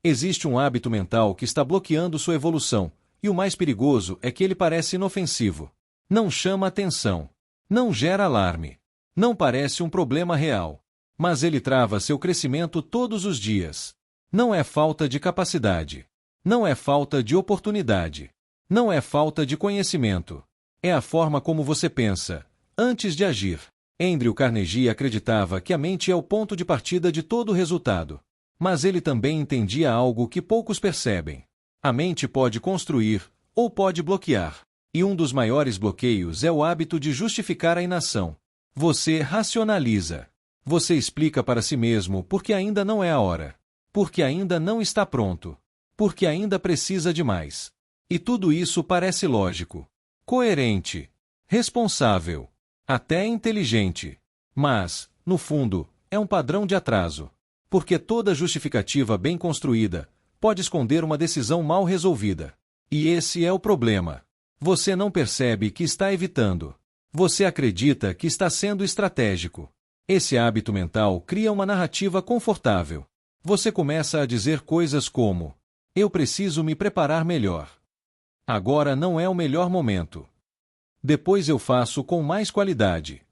Existe um hábito mental que está bloqueando sua evolução, e o mais perigoso é que ele parece inofensivo. Não chama atenção. Não gera alarme. Não parece um problema real. Mas ele trava seu crescimento todos os dias. Não é falta de capacidade. Não é falta de oportunidade. Não é falta de conhecimento. É a forma como você pensa, antes de agir. Andrew Carnegie acreditava que a mente é o ponto de partida de todo resultado. Mas ele também entendia algo que poucos percebem. A mente pode construir, ou pode bloquear. E um dos maiores bloqueios é o hábito de justificar a inação. Você racionaliza. Você explica para si mesmo porque ainda não é a hora. Porque ainda não está pronto. Porque ainda precisa de mais. E tudo isso parece lógico, coerente, responsável, até inteligente. Mas, no fundo, é um padrão de atraso. Porque toda justificativa bem construída pode esconder uma decisão mal resolvida. E esse é o problema. Você não percebe que está evitando. Você acredita que está sendo estratégico. Esse hábito mental cria uma narrativa confortável. Você começa a dizer coisas como: eu preciso me preparar melhor. Agora não é o melhor momento. Depois eu faço com mais qualidade.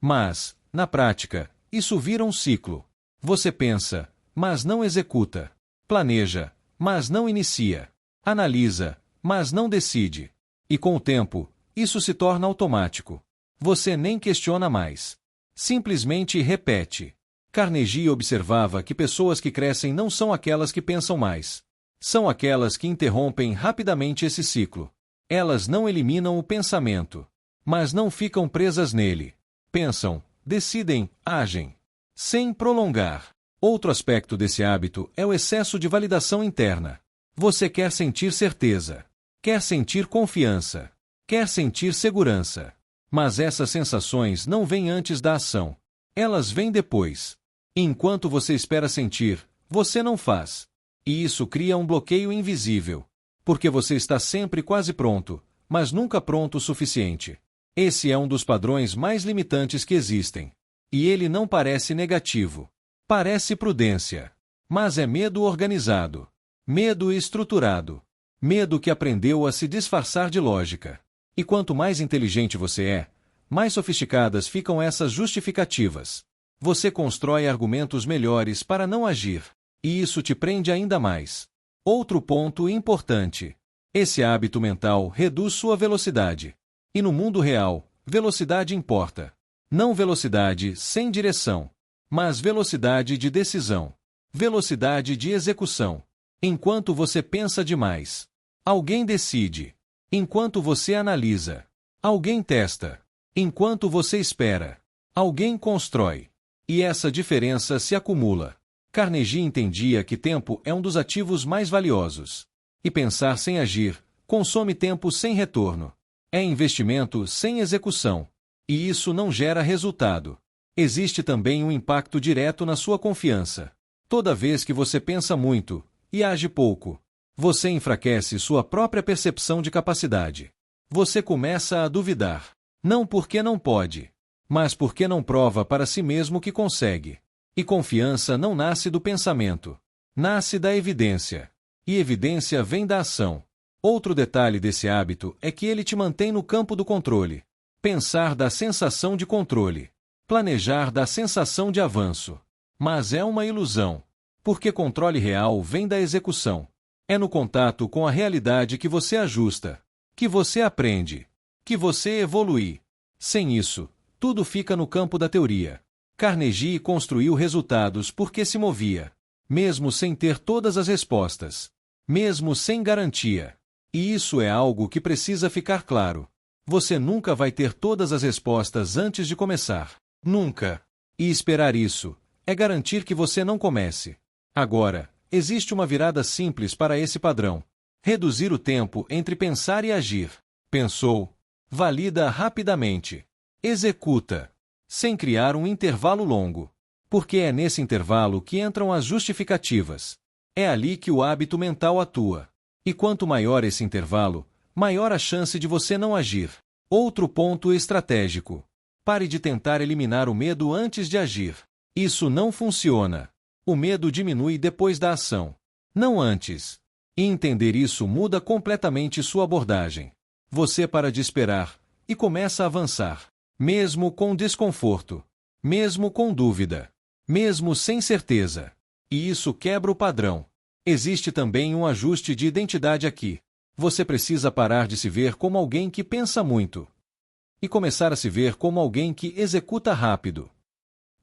Mas, na prática, isso vira um ciclo. Você pensa, mas não executa. Planeja, mas não inicia. Analisa, mas não decide. E com o tempo, isso se torna automático. Você nem questiona mais. Simplesmente repete. Carnegie observava que pessoas que crescem não são aquelas que pensam mais. São aquelas que interrompem rapidamente esse ciclo. Elas não eliminam o pensamento, mas não ficam presas nele. Pensam, decidem, agem. Sem prolongar. Outro aspecto desse hábito é o excesso de validação interna. Você quer sentir certeza. Quer sentir confiança. Quer sentir segurança. Mas essas sensações não vêm antes da ação. Elas vêm depois. Enquanto você espera sentir, você não faz. E isso cria um bloqueio invisível. Porque você está sempre quase pronto, mas nunca pronto o suficiente. Esse é um dos padrões mais limitantes que existem. E ele não parece negativo. Parece prudência. Mas é medo organizado. Medo estruturado. Medo que aprendeu a se disfarçar de lógica. E quanto mais inteligente você é, mais sofisticadas ficam essas justificativas. Você constrói argumentos melhores para não agir. E isso te prende ainda mais. Outro ponto importante. Esse hábito mental reduz sua velocidade. E no mundo real, velocidade importa. Não velocidade sem direção, mas velocidade de decisão. Velocidade de execução. Enquanto você pensa demais, alguém decide. Enquanto você analisa, alguém testa. Enquanto você espera, alguém constrói. E essa diferença se acumula. Carnegie entendia que tempo é um dos ativos mais valiosos. E pensar sem agir consome tempo sem retorno. É investimento sem execução. E isso não gera resultado. Existe também um impacto direto na sua confiança. Toda vez que você pensa muito e age pouco, você enfraquece sua própria percepção de capacidade. Você começa a duvidar. Não porque não pode, mas porque não prova para si mesmo que consegue. E confiança não nasce do pensamento. Nasce da evidência. E evidência vem da ação. Outro detalhe desse hábito é que ele te mantém no campo do controle. Pensar dá sensação de controle. Planejar dá sensação de avanço. Mas é uma ilusão. Porque controle real vem da execução. É no contato com a realidade que você ajusta, que você aprende, que você evolui. Sem isso, tudo fica no campo da teoria. Carnegie construiu resultados porque se movia, mesmo sem ter todas as respostas, mesmo sem garantia. E isso é algo que precisa ficar claro. Você nunca vai ter todas as respostas antes de começar. Nunca. E esperar isso é garantir que você não comece. Agora, existe uma virada simples para esse padrão. Reduzir o tempo entre pensar e agir. Pensou. Valida rapidamente. Executa. Sem criar um intervalo longo. Porque é nesse intervalo que entram as justificativas. É ali que o hábito mental atua. E quanto maior esse intervalo, maior a chance de você não agir. Outro ponto estratégico. Pare de tentar eliminar o medo antes de agir. Isso não funciona. O medo diminui depois da ação. não antes. E entender isso muda completamente sua abordagem. Você para de esperar e começa a avançar, mesmo com desconforto, mesmo com dúvida, mesmo sem certeza. E isso quebra o padrão. Existe também um ajuste de identidade aqui. Você precisa parar de se ver como alguém que pensa muito e começar a se ver como alguém que executa rápido.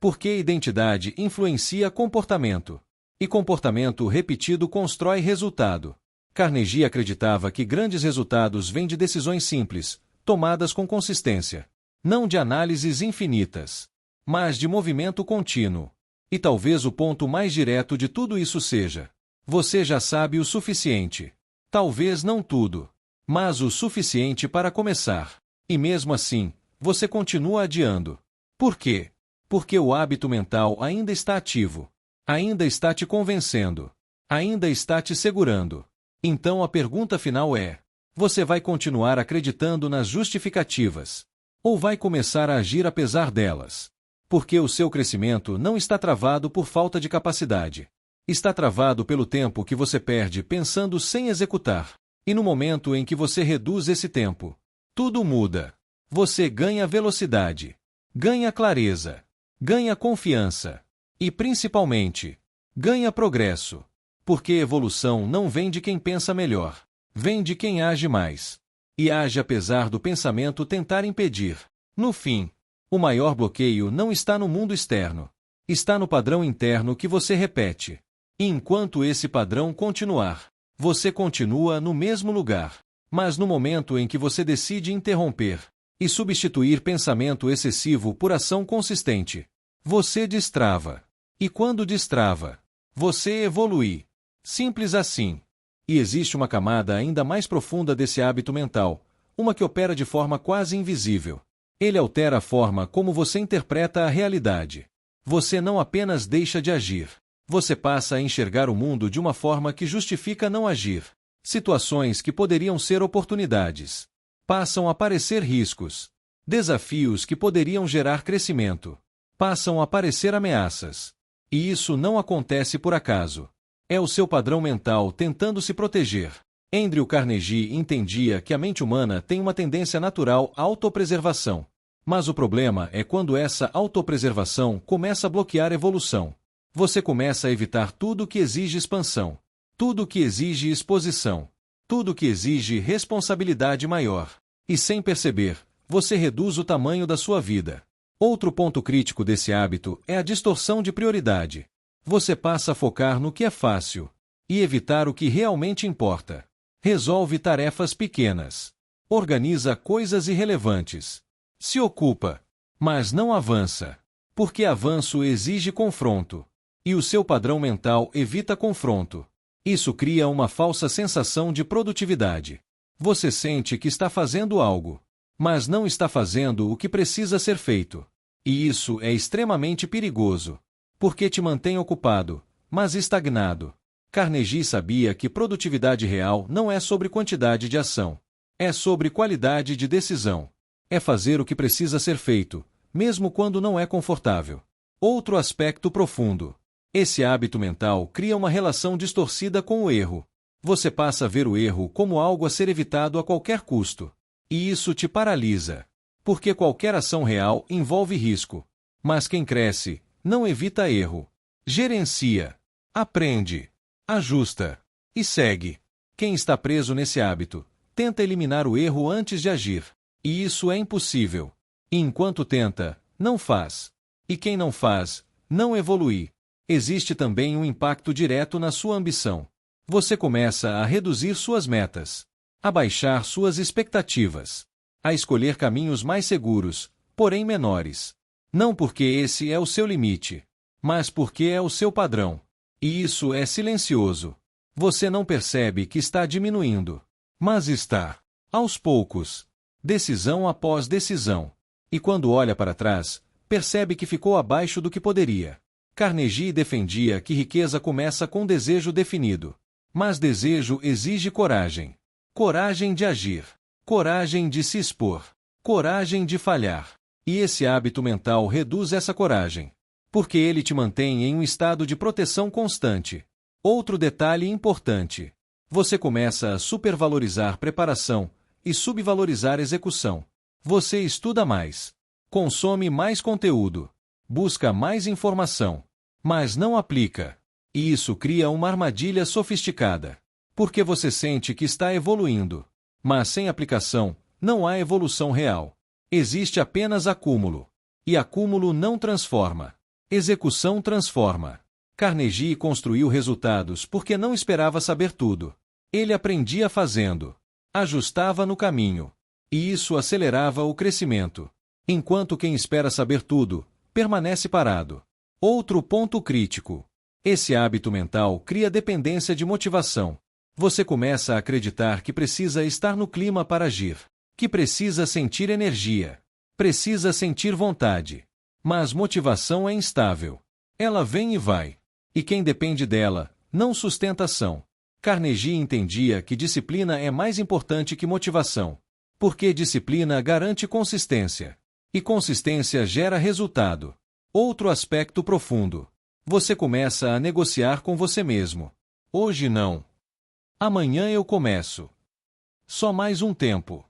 Porque identidade influencia comportamento. E comportamento repetido constrói resultado. Carnegie acreditava que grandes resultados vêm de decisões simples, tomadas com consistência. Não de análises infinitas, mas de movimento contínuo. E talvez o ponto mais direto de tudo isso seja: você já sabe o suficiente. Talvez não tudo, mas o suficiente para começar. E mesmo assim, você continua adiando. Por quê? Porque o hábito mental ainda está ativo. Ainda está te convencendo. Ainda está te segurando. Então a pergunta final é: você vai continuar acreditando nas justificativas? Ou vai começar a agir apesar delas? Porque o seu crescimento não está travado por falta de capacidade. Está travado pelo tempo que você perde pensando sem executar. E no momento em que você reduz esse tempo, tudo muda. Você ganha velocidade, ganha clareza, ganha confiança e, principalmente, ganha progresso. Porque evolução não vem de quem pensa melhor, vem de quem age mais. E age apesar do pensamento tentar impedir. No fim, o maior bloqueio não está no mundo externo. Está no padrão interno que você repete. E enquanto esse padrão continuar, você continua no mesmo lugar. Mas no momento em que você decide interromper e substituir pensamento excessivo por ação consistente, você destrava. E quando destrava, você evolui. Simples assim. E existe uma camada ainda mais profunda desse hábito mental, uma que opera de forma quase invisível. Ele altera a forma como você interpreta a realidade. Você não apenas deixa de agir. Você passa a enxergar o mundo de uma forma que justifica não agir. Situações que poderiam ser oportunidades passam a parecer riscos. Desafios que poderiam gerar crescimento passam a parecer ameaças. E isso não acontece por acaso. É o seu padrão mental tentando se proteger. Andrew Carnegie entendia que a mente humana tem uma tendência natural à autopreservação. Mas o problema é quando essa autopreservação começa a bloquear a evolução. Você começa a evitar tudo que exige expansão, tudo que exige exposição, tudo que exige responsabilidade maior. E sem perceber, você reduz o tamanho da sua vida. Outro ponto crítico desse hábito é a distorção de prioridade. Você passa a focar no que é fácil e evitar o que realmente importa. Resolve tarefas pequenas. Organiza coisas irrelevantes. Se ocupa, mas não avança. Porque avanço exige confronto. E o seu padrão mental evita confronto. Isso cria uma falsa sensação de produtividade. Você sente que está fazendo algo, mas não está fazendo o que precisa ser feito. E isso é extremamente perigoso. Porque te mantém ocupado, mas estagnado. Carnegie sabia que produtividade real não é sobre quantidade de ação. É sobre qualidade de decisão. É fazer o que precisa ser feito, mesmo quando não é confortável. Outro aspecto profundo. Esse hábito mental cria uma relação distorcida com o erro. Você passa a ver o erro como algo a ser evitado a qualquer custo. E isso te paralisa. Porque qualquer ação real envolve risco. Mas quem cresce, não evita erro. Gerencia. Aprende. Ajusta. E segue. Quem está preso nesse hábito, tenta eliminar o erro antes de agir. E isso é impossível. E enquanto tenta, não faz. E quem não faz, não evolui. Existe também um impacto direto na sua ambição. Você começa a reduzir suas metas, a baixar suas expectativas, a escolher caminhos mais seguros, porém menores. Não porque esse é o seu limite, mas porque é o seu padrão. E isso é silencioso. Você não percebe que está diminuindo, mas está, aos poucos, decisão após decisão. E quando olha para trás, percebe que ficou abaixo do que poderia. Carnegie defendia que riqueza começa com desejo definido. Mas desejo exige coragem. Coragem de agir. Coragem de se expor. Coragem de falhar. E esse hábito mental reduz essa coragem. Porque ele te mantém em um estado de proteção constante. Outro detalhe importante. Você começa a supervalorizar preparação e subvalorizar execução. Você estuda mais, consome mais conteúdo, busca mais informação, mas não aplica. E isso cria uma armadilha sofisticada. Porque você sente que está evoluindo. Mas sem aplicação, não há evolução real. Existe apenas acúmulo. E acúmulo não transforma. Execução transforma. Carnegie construiu resultados porque não esperava saber tudo. Ele aprendia fazendo. Ajustava no caminho. E isso acelerava o crescimento. Enquanto quem espera saber tudo, permanece parado. Outro ponto crítico. Esse hábito mental cria dependência de motivação. Você começa a acreditar que precisa estar no clima para agir. Que precisa sentir energia. Precisa sentir vontade. Mas motivação é instável. Ela vem e vai. E quem depende dela, não sustenta ação. Carnegie entendia que disciplina é mais importante que motivação. Porque disciplina garante consistência. E consistência gera resultado. Outro aspecto profundo. Você começa a negociar com você mesmo. Hoje não. Amanhã eu começo. Só mais um tempo.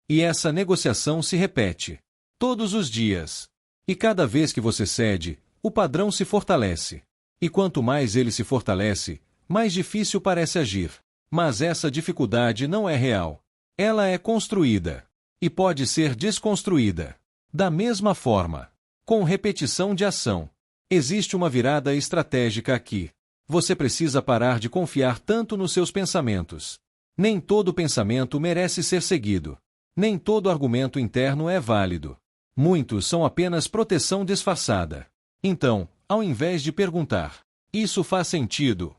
E essa negociação se repete. Todos os dias. E cada vez que você cede, o padrão se fortalece. E quanto mais ele se fortalece, mais difícil parece agir. Mas essa dificuldade não é real. Ela é construída. E pode ser desconstruída. Da mesma forma. Com repetição de ação. Existe uma virada estratégica aqui. Você precisa parar de confiar tanto nos seus pensamentos. Nem todo pensamento merece ser seguido. Nem todo argumento interno é válido. Muitos são apenas proteção disfarçada. Então, ao invés de perguntar, isso faz sentido?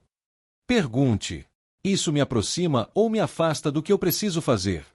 Pergunte, isso me aproxima ou me afasta do que eu preciso fazer?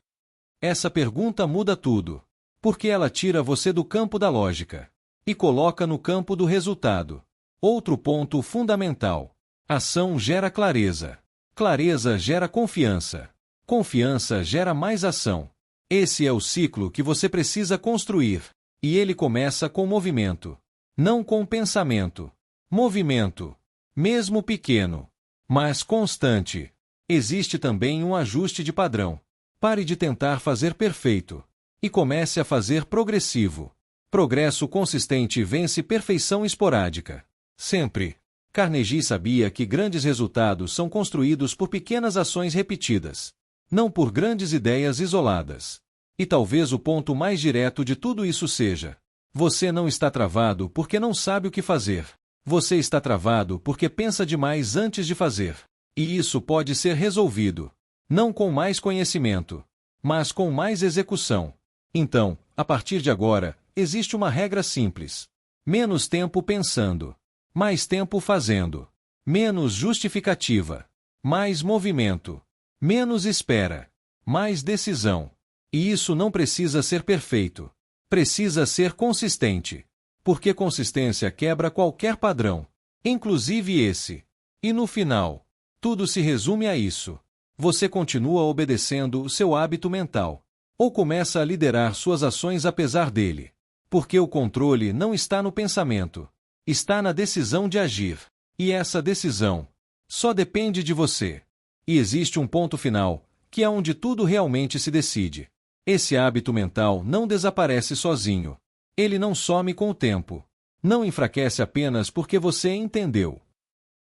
Essa pergunta muda tudo. Porque ela tira você do campo da lógica e coloca no campo do resultado. Outro ponto fundamental. Ação gera clareza. Clareza gera confiança. Confiança gera mais ação. Esse é o ciclo que você precisa construir. E ele começa com movimento. Não com pensamento. Movimento. Mesmo pequeno. Mas constante. Existe também um ajuste de padrão. Pare de tentar fazer perfeito. E comece a fazer progressivo. Progresso consistente vence perfeição esporádica. Sempre. Carnegie sabia que grandes resultados são construídos por pequenas ações repetidas, não por grandes ideias isoladas. E talvez o ponto mais direto de tudo isso seja: você não está travado porque não sabe o que fazer. Você está travado porque pensa demais antes de fazer. E isso pode ser resolvido, não com mais conhecimento, mas com mais execução. Então, a partir de agora, existe uma regra simples: menos tempo pensando. Mais tempo fazendo. Menos justificativa. Mais movimento. Menos espera. Mais decisão. E isso não precisa ser perfeito. Precisa ser consistente. Porque consistência quebra qualquer padrão. Inclusive esse. E no final, tudo se resume a isso. Você continua obedecendo o seu hábito mental. Ou começa a liderar suas ações apesar dele. Porque o controle não está no pensamento. Está na decisão de agir. E essa decisão só depende de você. E existe um ponto final, que é onde tudo realmente se decide. Esse hábito mental não desaparece sozinho. Ele não some com o tempo. Não enfraquece apenas porque você entendeu.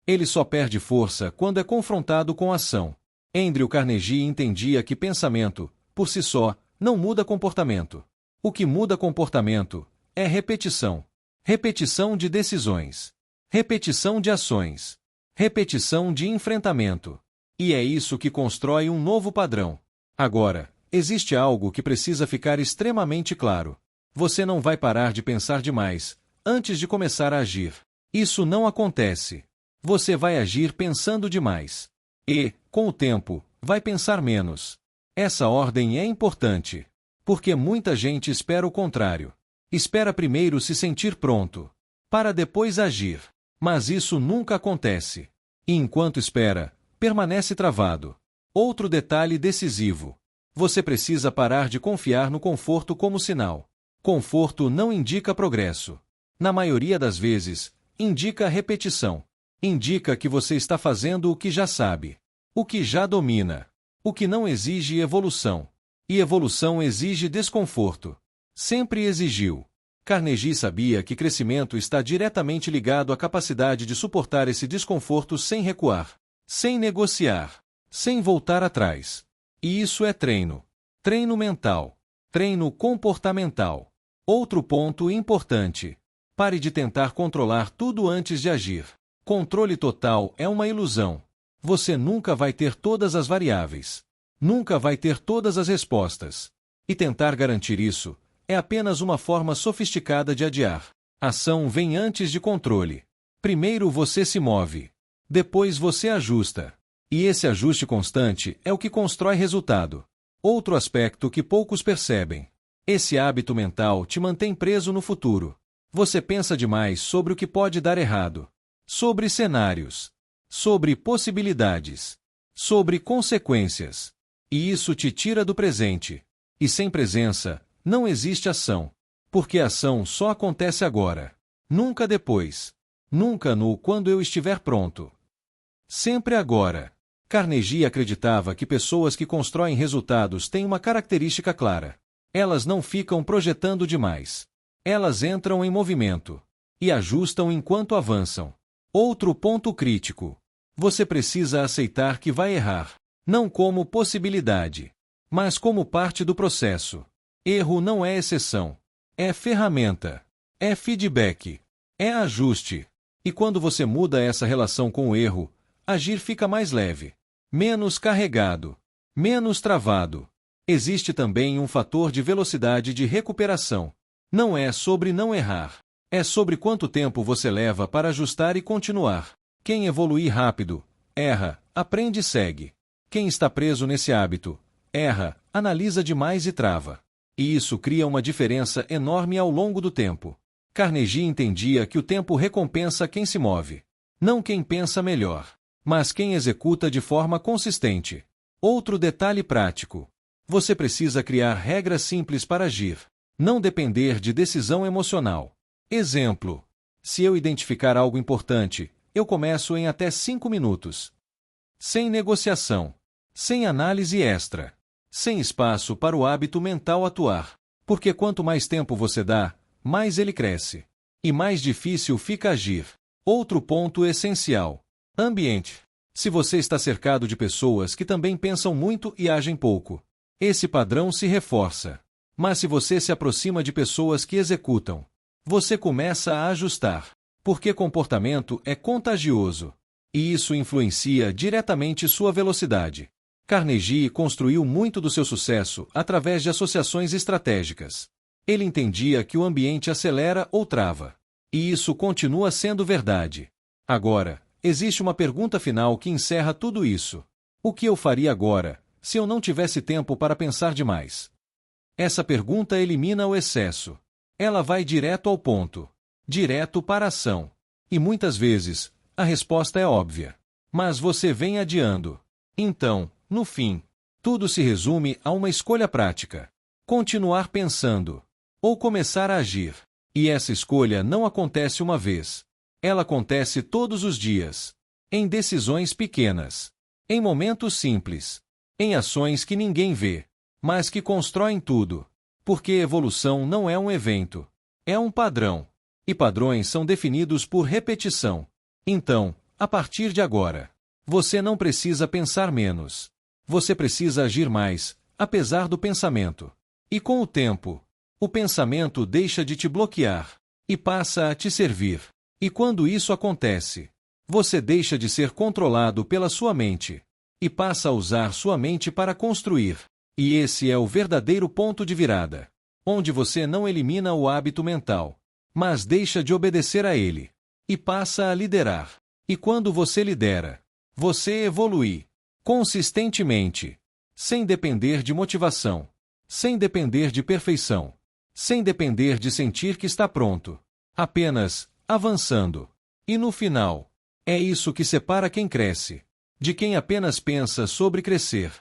Ele só perde força quando é confrontado com ação. Andrew Carnegie entendia que pensamento, por si só, não muda comportamento. O que muda comportamento é repetição. Repetição de decisões. Repetição de ações. Repetição de enfrentamento. E é isso que constrói um novo padrão. Agora, existe algo que precisa ficar extremamente claro. Você não vai parar de pensar demais antes de começar a agir. Isso não acontece. Você vai agir pensando demais. E, com o tempo, vai pensar menos. Essa ordem é importante. Porque muita gente espera o contrário. Espera primeiro se sentir pronto, para depois agir. Mas isso nunca acontece. E enquanto espera, permanece travado. Outro detalhe decisivo. Você precisa parar de confiar no conforto como sinal. Conforto não indica progresso. Na maioria das vezes, indica repetição. Indica que você está fazendo o que já sabe, o que já domina, o que não exige evolução. E evolução exige desconforto. Sempre exigiu. Carnegie sabia que crescimento está diretamente ligado à capacidade de suportar esse desconforto sem recuar, sem negociar, sem voltar atrás. E isso é treino. Treino mental. Treino comportamental. Outro ponto importante. Pare de tentar controlar tudo antes de agir. Controle total é uma ilusão. Você nunca vai ter todas as variáveis. Nunca vai ter todas as respostas. E tentar garantir isso é apenas uma forma sofisticada de adiar. Ação vem antes de controle. Primeiro você se move. Depois você ajusta. E esse ajuste constante é o que constrói resultado. Outro aspecto que poucos percebem. Esse hábito mental te mantém preso no futuro. Você pensa demais sobre o que pode dar errado. Sobre cenários. Sobre possibilidades. Sobre consequências. E isso te tira do presente. E sem presença, não existe ação. Porque a ação só acontece agora. Nunca depois. Nunca no quando eu estiver pronto. Sempre agora. Carnegie acreditava que pessoas que constroem resultados têm uma característica clara. Elas não ficam projetando demais. Elas entram em movimento. E ajustam enquanto avançam. Outro ponto crítico. Você precisa aceitar que vai errar. Não como possibilidade, mas como parte do processo. Erro não é exceção. É ferramenta. É feedback. É ajuste. E quando você muda essa relação com o erro, agir fica mais leve. Menos carregado. Menos travado. Existe também um fator de velocidade de recuperação. Não é sobre não errar. É sobre quanto tempo você leva para ajustar e continuar. Quem evolui rápido, erra, aprende e segue. Quem está preso nesse hábito, erra, analisa demais e trava. E isso cria uma diferença enorme ao longo do tempo. Carnegie entendia que o tempo recompensa quem se move. Não quem pensa melhor, mas quem executa de forma consistente. Outro detalhe prático. Você precisa criar regras simples para agir. Não depender de decisão emocional. Exemplo. Se eu identificar algo importante, eu começo em até 5 minutos. Sem negociação. Sem análise extra. Sem espaço para o hábito mental atuar. Porque quanto mais tempo você dá, mais ele cresce. E mais difícil fica agir. Outro ponto essencial. Ambiente. Se você está cercado de pessoas que também pensam muito e agem pouco, esse padrão se reforça. Mas se você se aproxima de pessoas que executam, você começa a ajustar. Porque comportamento é contagioso. E isso influencia diretamente sua velocidade. Carnegie construiu muito do seu sucesso através de associações estratégicas. Ele entendia que o ambiente acelera ou trava. E isso continua sendo verdade. Agora, existe uma pergunta final que encerra tudo isso. O que eu faria agora, se eu não tivesse tempo para pensar demais? Essa pergunta elimina o excesso. Ela vai direto ao ponto. Direto para a ação. E muitas vezes, a resposta é óbvia. Mas você vem adiando. Então, no fim, tudo se resume a uma escolha prática. Continuar pensando. Ou começar a agir. E essa escolha não acontece uma vez. Ela acontece todos os dias. Em decisões pequenas. Em momentos simples. Em ações que ninguém vê, mas que constroem tudo. Porque evolução não é um evento. É um padrão. E padrões são definidos por repetição. Então, a partir de agora, você não precisa pensar menos. Você precisa agir mais, apesar do pensamento. E com o tempo, o pensamento deixa de te bloquear e passa a te servir. E quando isso acontece, você deixa de ser controlado pela sua mente e passa a usar sua mente para construir. E esse é o verdadeiro ponto de virada, onde você não elimina o hábito mental, mas deixa de obedecer a ele e passa a liderar. E quando você lidera, você evolui consistentemente, sem depender de motivação, sem depender de perfeição, sem depender de sentir que está pronto, apenas avançando. E no final, é isso que separa quem cresce de quem apenas pensa sobre crescer.